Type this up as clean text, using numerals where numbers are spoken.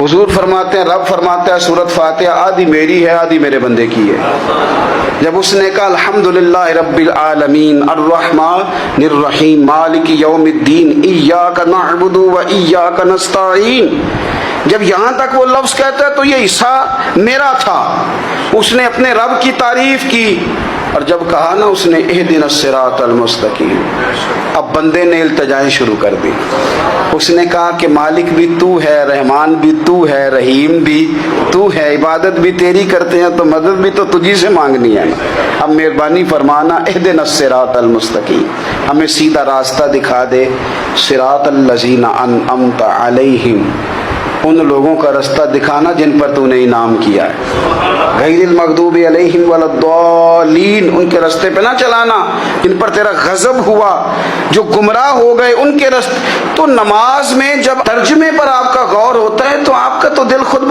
حضور فرماتے ہیں، رب فرماتا ہے سورۃ فاتحہ آدھی میری ہے آدھی میرے بندے کی ہے۔ جب اس نے کہا الحمدللہ رب العالمین الرحمن الرحیم مالک یوم الدین ایاک نعبد و ایاک نستعین، جب یہاں تک وہ لفظ کہتا ہے تو یہ حصہ میرا تھا۔ اس نے اپنے رب کی تعریف کی، اور جب کہا نا اس نے اہدنا الصراط المستقیم، اب بندے نے التجائیں شروع کر دی۔ اس نے کہا کہ مالک بھی تو ہے، رحمان بھی تو ہے، رحیم بھی تو ہے، عبادت بھی تیری کرتے ہیں تو مدد بھی تو تجھی سے مانگنی ہے نا۔ اب مہربانی فرمانا اہدنا الصراط المستقیم، ہمیں سیدھا راستہ دکھا دے، صراط الذین انعمت علیہم، ان لوگوں کا رستہ دکھانا جن پر تو نے انعام کیا ہے، غیر المغضوب علیہم ولا الضالین، ان کے رستے پہ نہ چلانا جن پر تیرا غضب ہوا، جو گمراہ ہو گئے ان کے رستے۔ تو نماز میں جب ترجمے پر آپ کا غور ہوتا ہے تو آپ کا تو دل خود